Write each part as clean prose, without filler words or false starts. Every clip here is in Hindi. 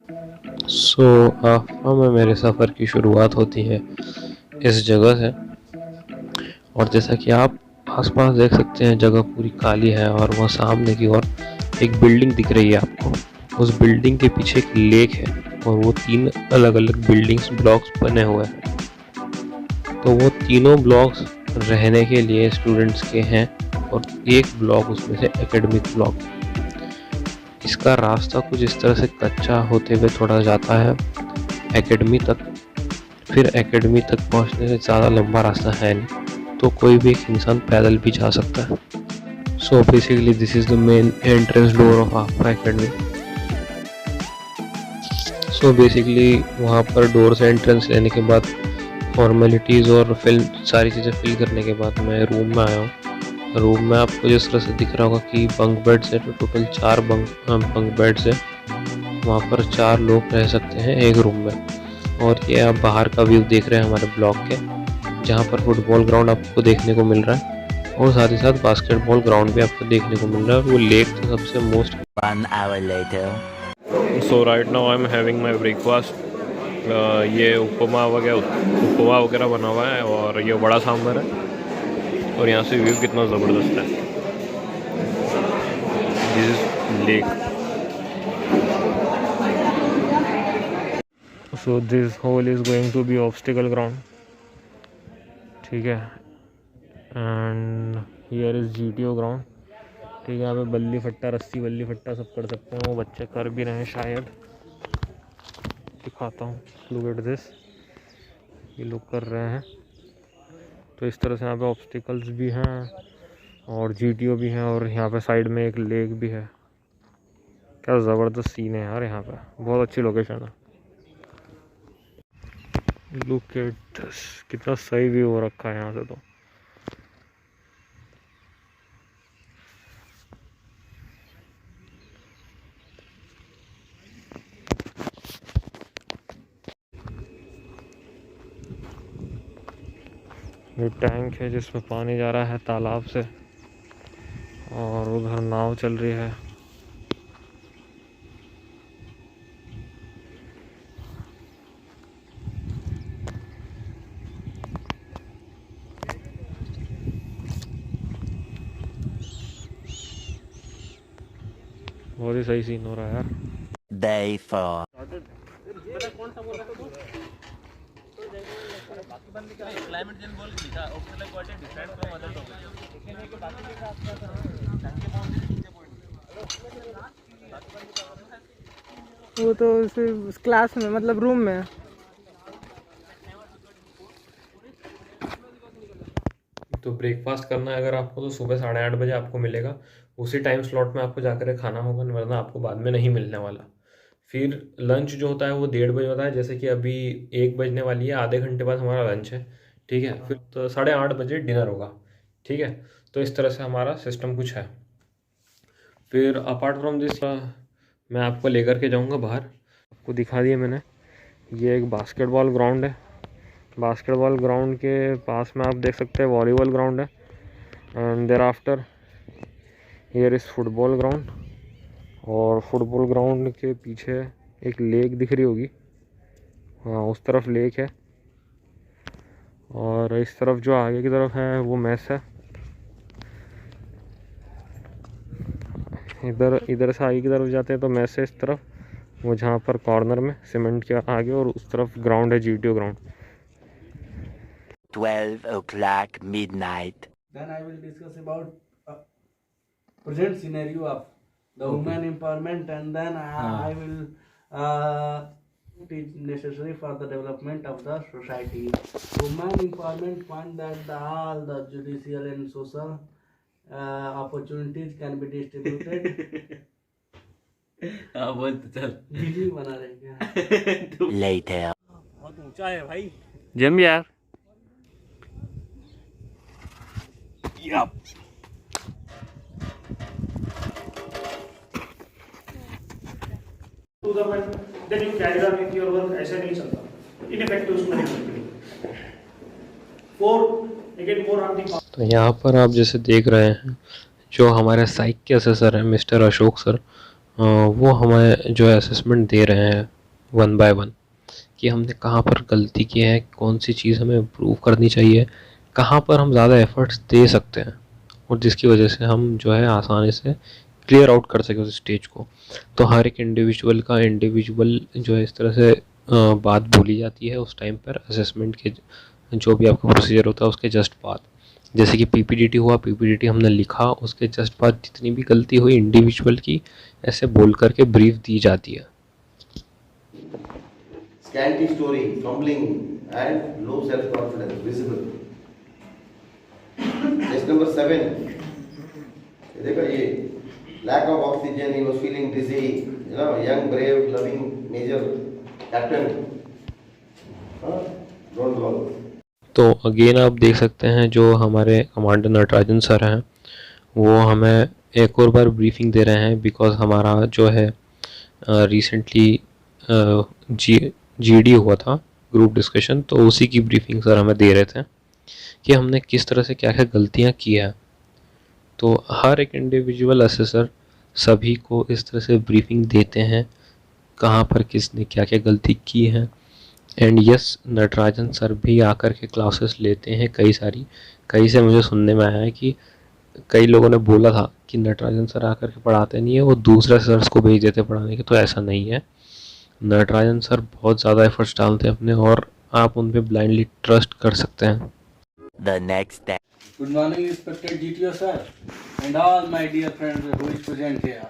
में मेरे सफ़र की शुरुआत होती है इस जगह से। और जैसा कि आप आसपास देख सकते हैं, जगह पूरी काली है और वह सामने की ओर एक बिल्डिंग दिख रही है आपको। उस बिल्डिंग के पीछे एक लेक है और वो 3 अलग-अलग बिल्डिंग्स ब्लॉक्स बने हुए हैं। तो वो तीनों ब्लॉक्स रहने के लिए स्टूडेंट्स के हैं और एक ब्लॉक उसमें से एकेडमिक ब्लॉक। इसका रास्ता कुछ इस तरह से कच्चा होते हुए थोड़ा जाता है एकेडमी तक। फिर एकेडमी तक पहुंचने से ज़्यादा लंबा रास्ता है नहीं, तो कोई भी एक इंसान पैदल भी जा सकता है। So basically this is the main entrance door of Afra academy. So basically वहाँ पर डोर से एंट्रेंस लेने के बाद फॉर्मेलिटीज़ और सारी चीज़ें फिल करने के बाद मैं रूम में आया हूँ। रूम में आपको जिस तरह से दिख रहा होगा कि बंक बेड्स है, तो टोटल 4 बंक बेड्स है। वहाँ पर 4 लोग रह सकते हैं एक रूम में। और ये आप बाहर का व्यू देख रहे हैं हमारे ब्लॉक के, जहाँ पर फुटबॉल ग्राउंड आपको देखने को मिल रहा है और साथ ही साथ बास्केटबॉल ग्राउंड भी आपको देखने को मिल रहा है। वो लेक तो सबसे most. 1 hour later. So right now I am having my breakfast. ये उपमा वगैरह बना हुआ है और ये बड़ा सांभर है। और यहाँ से व्यू कितना ज़बरदस्त है। This is lake. So this whole is going to be obstacle ground, ठीक है। And here is GTO ground, ठीक है। यहाँ पे बल्ली फट्टा, रस्सी बल्ली फट्टा सब कर सकते हैं। वो बच्चे कर भी रहे हैं शायद, दिखाता हूँ। लुक एट दिस, ये लोग कर रहे हैं। तो इस तरह से यहाँ पे ऑब्स्टिकल्स भी हैं और GTO भी हैं और यहाँ पे साइड में एक लेक भी है। क्या ज़बरदस्त सीन है यार, यहाँ पे बहुत अच्छी लोकेशन है। लुक एट दिस, कितना सही व्यू हो रखा है यहाँ से। तो ये टैंक है जिसमें पानी जा रहा है तालाब से और उधर नाव चल रही है। बहुत ही सही सीन हो रहा है यार। Day 4. वो तो सिर्फ क्लास में, मतलब रूम में। तो ब्रेकफास्ट करना है अगर आपको, तो सुबह 8:30 बजे आपको मिलेगा। उसी टाइम स्लॉट में आपको जाकर खाना होगा, वरना आपको बाद में नहीं मिलने वाला। फिर लंच जो होता है वो 1:30 बजे होता है। जैसे कि अभी 1 बजने वाली है, आधे घंटे बाद हमारा लंच है, ठीक है। फिर तो 8:30 बजे डिनर होगा, ठीक है। तो इस तरह से हमारा सिस्टम कुछ है। फिर अपार्ट फ्रॉम दिस मैं आपको लेकर के जाऊंगा बाहर। आपको दिखा दिया मैंने, ये एक बास्केटबॉल ग्राउंड है। बास्केटबॉल ग्राउंड के पास में आप देख सकते हैं वॉलीबॉल ग्राउंड है। And there after here is football ground. और फुटबॉल ग्राउंड के पीछे एक लेक दिख रही होगी, हाँ उस तरफ लेक है। और इस तरफ जो आगे की तरफ है वो मेस है। इधर से आगे की तरफ जाते हैं तो मेस है इस तरफ, वो जहाँ पर कॉर्नर में सीमेंट के आगे, और उस तरफ ग्राउंड है GTO ground. 12 o'clock midnight. Then I will discuss about present scenario of the women empowerment, and then I will it is necessary for the development of the society. Women empowerment point that all the judicial and social opportunities can be distributed. हाँ बोल तो चल। बिजी बना रहे क्या? Later. बहुत ऊंचा है भाई। जम यार। to the man, then you carry on with your work. ऐसा नहीं चलता, इनफेक्टिव उसको नहीं मिलती। Four again more on the. तो यहाँ पर आप जैसे देख रहे हैं, जो हमारे साइक के असेसर हैं मिस्टर अशोक सर, वो हमें जो असेसमेंट दे रहे हैं वन बाय वन कि हमने कहाँ पर गलती की है, कौन सी चीज़ हमें इम्प्रूव करनी चाहिए, कहाँ पर हम ज़्यादा एफर्ट्स दे सकते हैं और जिसकी वजह से हम जो है आसानी से क्लियर आउट कर सकें उस स्टेज को। तो हर एक इंडिविजुअल का इंडिविजुअल जो है इस तरह से बात बोली जाती है उस टाइम पर असेसमेंट के जो भी आपका प्रोसीजर होता है उसके जस्ट बाद। जैसे कि पीपीडीटी हुआ, पीपीडीटी हमने लिखा, उसके जस्ट बाद जितनी भी गलती हुई इंडिविजुअल की ऐसे बोल करके ब्रीफ दी जाती है। Scanty story, fumbling, and low self-confidence visible. Next number 7. ये देखो ये lack of oxygen, he was feeling dizzy, you know, young, brave, loving major captain. Don't worry. तो अगेन आप देख सकते हैं जो हमारे कमांडर नटराजन सर हैं वो हमें एक और बार ब्रीफिंग दे रहे हैं बिकॉज हमारा जो है रिसेंटली जीडी हुआ था ग्रुप डिस्कशन, तो उसी की ब्रीफिंग सर हमें दे रहे थे कि हमने किस तरह से क्या क्या गलतियां की है। तो हर एक इंडिविजुअल असेसर सभी को इस तरह से ब्रीफिंग देते हैं कहाँ पर किसने क्या क्या गलती की है। एंड यस, नटराजन सर भी आकर के क्लासेस लेते हैं कई से मुझे सुनने में आया है कि कई लोगों ने बोला था कि नटराजन सर आकर के पढ़ाते नहीं है, वो दूसरे सर्स को भेज देते पढ़ाने के। तो ऐसा नहीं है, नटराजन सर बहुत ज़्यादा एफर्ट्स डालते हैं अपने और आप उन पे ब्लाइंडली ट्रस्ट कर सकते हैं। The next day. Good morning, respected GTO sir, and all my dear friends who is present here.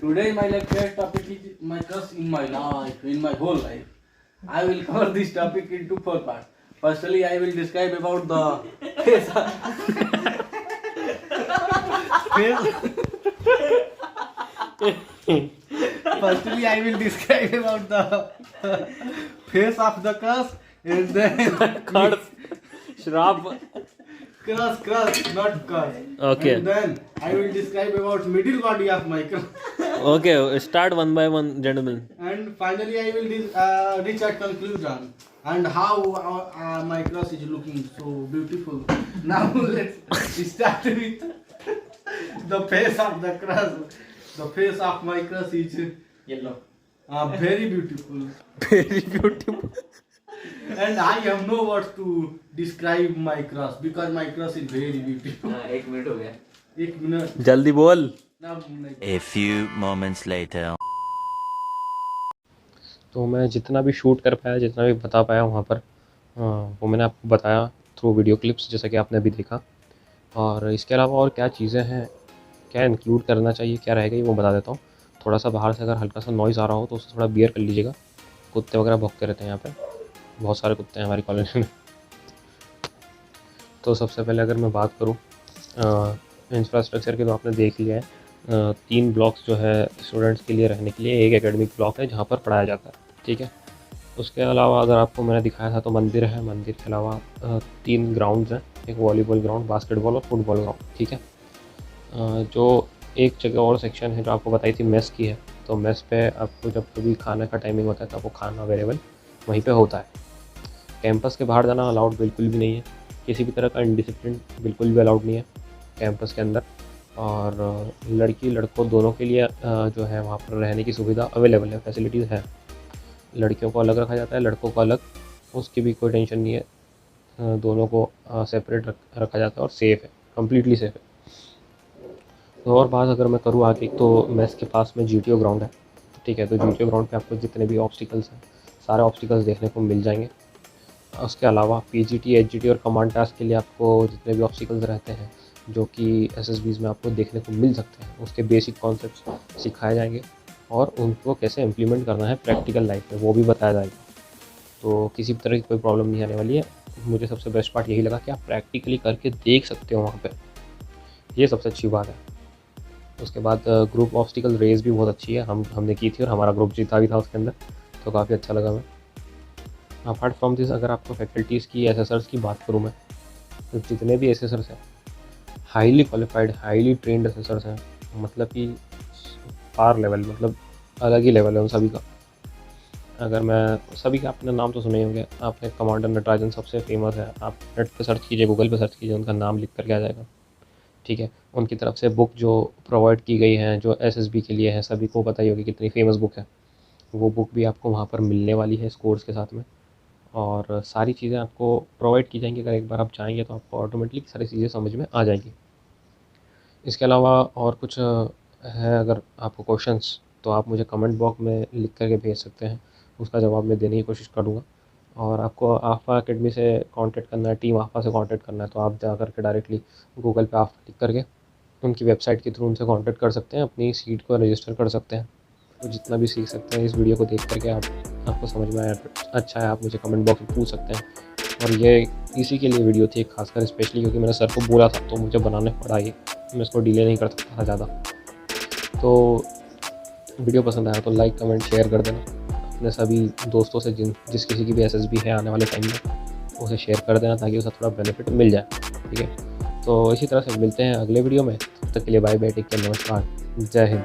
Today my lecture topic is my crush in my life, in my whole life. I will cover this topic into 4 parts. Firstly, I will describe about the face. Firstly, I will describe about the face of the crush, and then श्राप crush, not crush. Okay. And then I will describe about middle body of my crush. Okay, start one by one gentleman. And finally, I will reach at conclusion and how my crush is looking so beautiful. Now let's start with the face of the crush. The face of my crush is yellow very beautiful. Very beautiful. And I have no words to describe my crush because my crush is very beautiful. 1 minute हो गया। 1 minute. जल्दी बोल। Now, A few moments later. तो मैं जितना भी शूट कर पाया, जितना भी बता पाया वहाँ पर वो मैंने आपको बताया थ्रू वीडियो क्लिप्स, जैसा कि आपने अभी देखा। और इसके अलावा और क्या चीज़ें हैं, क्या इंक्लूड करना चाहिए, क्या रहेगा, ये वो बता देता हूँ। थोड़ा सा बाहर से अगर हल्का सा नॉइज़ आ रहा हो तो उससे थोड़ा बियर कर लीजिएगा। कुत्ते वगैरह भौंकते रहते हैं यहाँ पे, बहुत सारे कुत्ते हैं हमारी कॉलोनी में। तो सबसे पहले अगर मैं बात करूँ इंफ्रास्ट्रक्चर की, तो आपने देख लिया है 3 ब्लॉक्स जो है स्टूडेंट्स के लिए रहने के लिए, एक एकेडमिक ब्लॉक है जहाँ पर पढ़ाया जाता है, ठीक है। उसके अलावा अगर आपको मैंने दिखाया था तो मंदिर है, मंदिर के अलावा 3 ग्राउंड्स हैं, एक वॉलीबॉल ग्राउंड, बास्केटबॉल और फुटबॉल ग्राउंड, ठीक है। जो एक जगह और सेक्शन है जो आपको बताई थी मेस की है, तो मेस पे आपको जब कभी खाने का टाइमिंग होता है तो आपको खाना अवेलेबल वहीं पे होता है। कैंपस के बाहर जाना अलाउड बिल्कुल भी नहीं है, किसी भी तरह का इंडिसिप्लिन बिल्कुल भी अलाउड नहीं है कैंपस के अंदर। और लड़की लड़कों दोनों के लिए जो है वहाँ पर रहने की सुविधा अवेलेबल है, फैसिलिटीज़ है। लड़कियों को अलग रखा जाता है, लड़कों को अलग, उसकी भी कोई टेंशन नहीं है। दोनों को सेपरेट रखा जाता है और सेफ़ है, कम्प्लीटली सेफ़ है। तो और बात अगर मैं करूँ आगे, तो मेस के पास में जीटीओ ग्राउंड है, ठीक है। तो जीटीओ ग्राउंड पे आपको जितने भी ऑब्स्टिकल्स हैं सारे ऑब्स्टिकल्स देखने को मिल जाएंगे। उसके अलावा पीजीटी, एचजीटी और कमांड टास्क के लिए आपको जितने भी ऑब्स्टिकल्स रहते हैं जो कि एसएसबीज़ में आपको देखने को मिल सकते हैं, उसके बेसिक कॉन्सेप्ट्स सिखाए जाएंगे और उनको कैसे इम्प्लीमेंट करना है प्रैक्टिकल लाइफ में वो भी बताया जाएगा। तो किसी भी तरह की कोई प्रॉब्लम नहीं आने वाली है। मुझे सबसे बेस्ट पार्ट यही लगा कि आप प्रैक्टिकली करके देख सकते हो वहाँ पे, ये सबसे अच्छी बात है। उसके बाद ग्रुप ऑब्स्टिकल रेस भी बहुत अच्छी है, हमने की थी और हमारा ग्रुप जीता भी था उसके अंदर, तो काफ़ी अच्छा लगा मैं। अपार्ट फ्रॉम दिस, अगर आपको फैकल्टीज़ की, एसेसर्स की बात करूँ मैं, तो जितने भी एसेसर्स हैं highly qualified, highly trend assessors हैं, मतलब कि पार लेवल, मतलब अलग ही लेवल है उन सभी का। अगर मैं सभी का आपने नाम तो सुने होंगे, आपने कमांडर नटराजन सबसे फेमस है, आप नेट पे सर्च कीजिए, गूगल पे सर्च कीजिए, उनका नाम लिख करके आ जाएगा, ठीक है। उनकी तरफ से बुक जो प्रोवाइड की गई है, जो एसएसबी के लिए है, सभी को पता ही होगी कितनी फेमस बुक है। वो बुक भी आपको वहाँ पर मिलने वाली है इस कोर्स के साथ में, और सारी चीज़ें आपको प्रोवाइड की जाएंगी। अगर एक बार आप जाएंगे तो आपको ऑटोमेटिकली सारी चीज़ें समझ में आ जाएंगी। इसके अलावा और कुछ है अगर आपको क्वेश्चंस, तो आप मुझे कमेंट बॉक्स में लिख करके भेज सकते हैं, उसका जवाब मैं देने की कोशिश करूँगा। और आपको आफा एकेडमी से कांटेक्ट करना है, टीम आफा से कांटेक्ट करना है, तो आप जा कर के डायरेक्टली गूगल पे आफा लिख करके उनकी वेबसाइट के थ्रू उनसे कांटेक्ट कर सकते हैं, अपनी सीट को रजिस्टर कर सकते हैं। तो जितना भी सीख सकते हैं इस वीडियो को देख करके आपको समझ में आया अच्छा है, आप मुझे कमेंट बॉक्स में पूछ सकते हैं। और ये इसी के लिए वीडियो थी खासकर, स्पेशली क्योंकि मैंने सर को बोला था तो मुझे बनाने पड़ा ये, मैं इसको डिले नहीं कर सकता था ज़्यादा। तो वीडियो पसंद आया तो लाइक कमेंट शेयर कर देना अपने सभी दोस्तों से, जिस किसी की भी SSB है आने वाले टाइम में, उसे शेयर कर देना ताकि उसे थोड़ा बेनिफिट मिल जाए। ठीक है, तो इसी तरह से मिलते हैं अगले वीडियो में। तब तक के लिए बाय बाय, टेक केयर, नमस्कार, जय हिंद।